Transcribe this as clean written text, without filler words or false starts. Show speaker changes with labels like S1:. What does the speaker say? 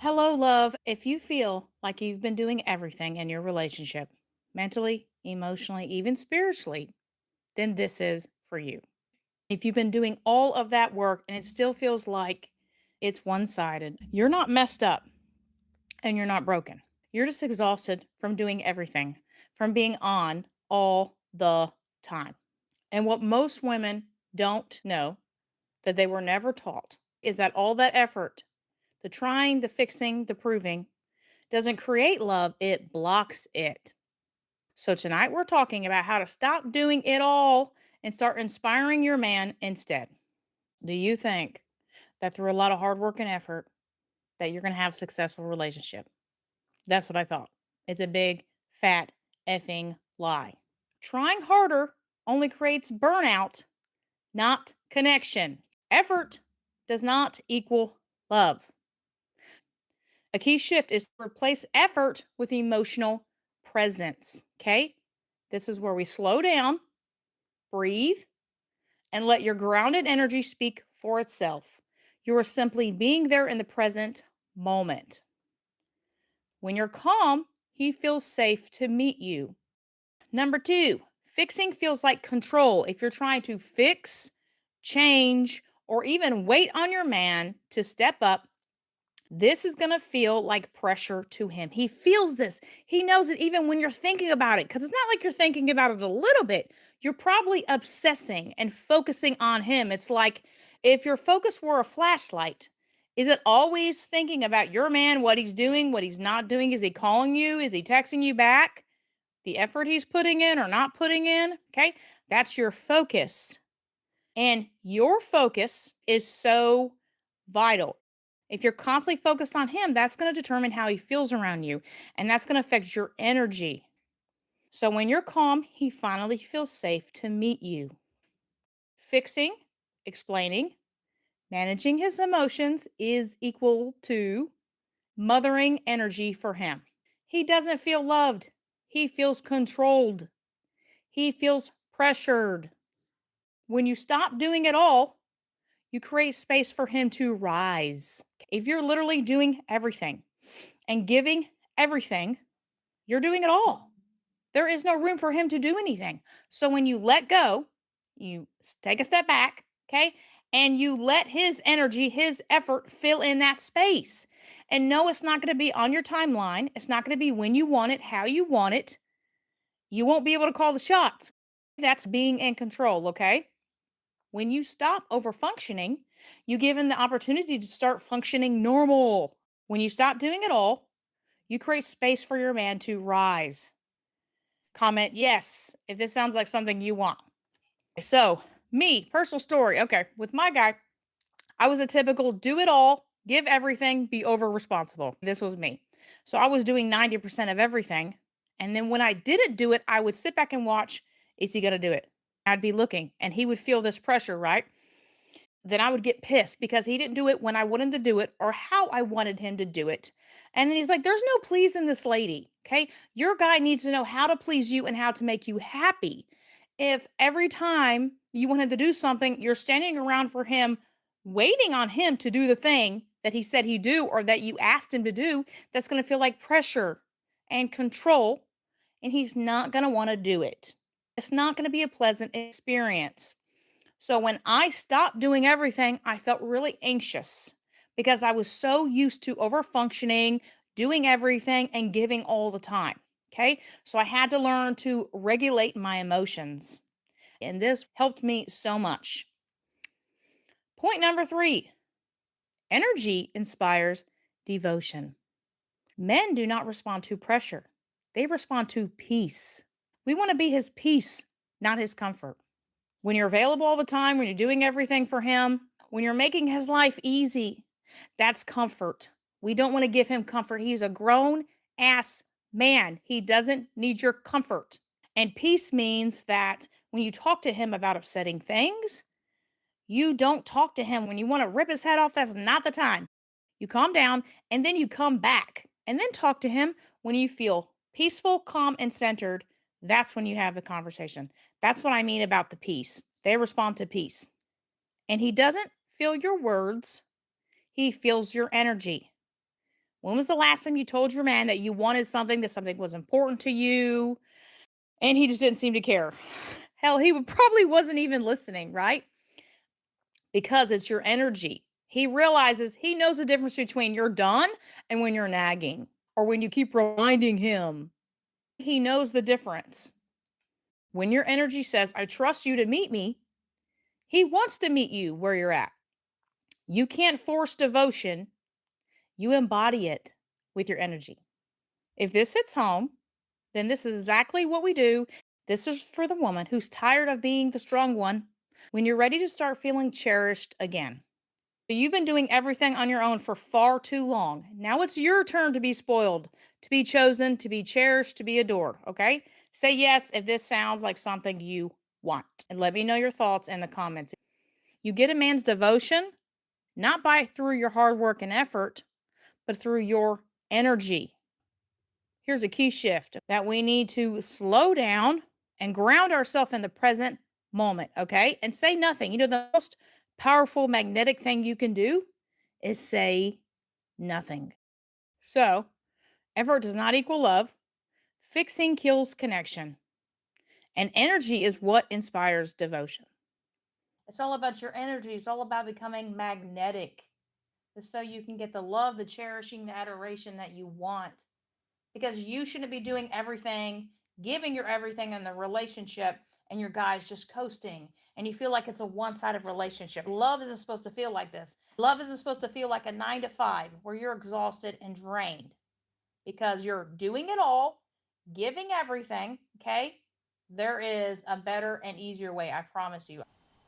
S1: Hello, love. If you feel like you've been doing everything in your relationship, mentally, emotionally, even spiritually, then this is for you. If you've been doing all of that work and it still feels like it's one sided, you're not messed up and you're not broken. You're just exhausted from doing everything, from being on all the time. And what most women don't know that they were never taught is that all that effort, the trying, the fixing, the proving, doesn't create love, it blocks it. So, tonight we're talking about how to stop doing it all and start inspiring your man instead. Do you think that through a lot of hard work and effort that you're going to have a successful relationship? That's what I thought. It's a big fat effing lie. Trying harder only creates burnout, not connection. Effort does not equal love. A key shift is to replace effort with emotional presence. Okay. This is where we slow down, breathe, and let your grounded energy speak for itself. You are simply being there in the present moment. When you're calm, he feels safe to meet you. Number two, fixing feels like control. If you're trying to fix, change, or even wait on your man to step up, this is going to feel like pressure to him. He feels this. He knows it even when you're thinking about it, because it's not like you're thinking about it a little bit. You're probably obsessing and focusing on him. It's like if your focus were a flashlight, is it always thinking about your man, what he's doing, what he's not doing? Is he calling you? Is he texting you back? The effort he's putting in or not putting in? Okay. That's your focus. And your focus is so vital. If you're constantly focused on him, that's going to determine how he feels around you. And that's going to affect your energy. So when you're calm, he finally feels safe to meet you. Fixing, explaining, managing his emotions is equal to mothering energy for him. He doesn't feel loved. He feels controlled. He feels pressured. When you stop doing it all, you create space for him to rise. If you're literally doing everything and giving everything, you're doing it all. There is no room for him to do anything. So when you let go, you take a step back, okay? And you let his energy, his effort fill in that space. And no, it's not going to be on your timeline. It's not going to be when you want it, how you want it. You won't be able to call the shots. That's being in control, okay? When you stop overfunctioning, you give him the opportunity to start functioning normal. When you stop doing it all, you create space for your man to rise. Comment yes if this sounds like something you want. So, me, personal story. Okay, with my guy, I was a typical do it all, give everything, be over responsible. This was me. So, I was doing 90% of everything. And then when I didn't do it, I would sit back and watch, is he going to do it? I'd be looking and he would feel this pressure, right? Then I would get pissed because he didn't do it when I wanted him to do it or how I wanted him to do it. And then he's like, there's no pleasing this lady. Okay. Your guy needs to know how to please you and how to make you happy. If every time you want him to do something, you're standing around for him, waiting on him to do the thing that he said he'd do or that you asked him to do, that's going to feel like pressure and control. And he's not going to want to do it. It's not going to be a pleasant experience. So when I stopped doing everything, I felt really anxious because I was so used to over functioning, doing everything, and giving all the time. Okay. So I had to learn to regulate my emotions. And this helped me so much. Point number three, energy inspires devotion. Men do not respond to pressure, they respond to peace. We want to be his peace, not his comfort. When you're available all the time, when you're doing everything for him, when you're making his life easy, that's comfort. We don't want to give him comfort. He's a grown ass man. He doesn't need your comfort. And peace means that when you talk to him about upsetting things, you don't talk to him when you want to rip his head off. That's not the time. You calm down and then you come back and then talk to him when you feel peaceful, calm, and centered. That's when you have the conversation. That's what I mean about the peace. They respond to peace. And he doesn't feel your words, he feels your energy. When was the last time you told your man that you wanted something, that something was important to you, and he just didn't seem to care? Hell, he would probably wasn't even listening, right? Because it's your energy. He realizes he knows the difference between you're done and when you're nagging or when you keep reminding him. He knows the difference. When your energy says, I trust you to meet me, he wants to meet you where you're at. You can't force devotion, you embody it with your energy. If this hits home, then this is exactly what we do. This is for the woman who's tired of being the strong one when you're ready to start feeling cherished again. You've been doing everything on your own for far too long. Now it's your turn to be spoiled, to be chosen, to be cherished, to be adored. Okay? Say yes if this sounds like something you want. And let me know your thoughts in the comments. You get a man's devotion not by through your hard work and effort, but through your energy. Here's a key shift that we need to slow down and ground ourselves in the present moment, okay? And say nothing. The most powerful magnetic thing you can do is say nothing. So, effort does not equal love. Fixing kills connection. And energy is what inspires devotion. It's all about your energy. It's all about becoming magnetic. So you can get the love, the cherishing, the adoration that you want. Because you shouldn't be doing everything, giving your everything in the relationship, and your guy's just coasting. And you feel like it's a one sided relationship. Love isn't supposed to feel like this. Love isn't supposed to feel like a 9 to 5 where you're exhausted and drained because you're doing it all, giving everything. Okay. There is a better and easier way. I promise you.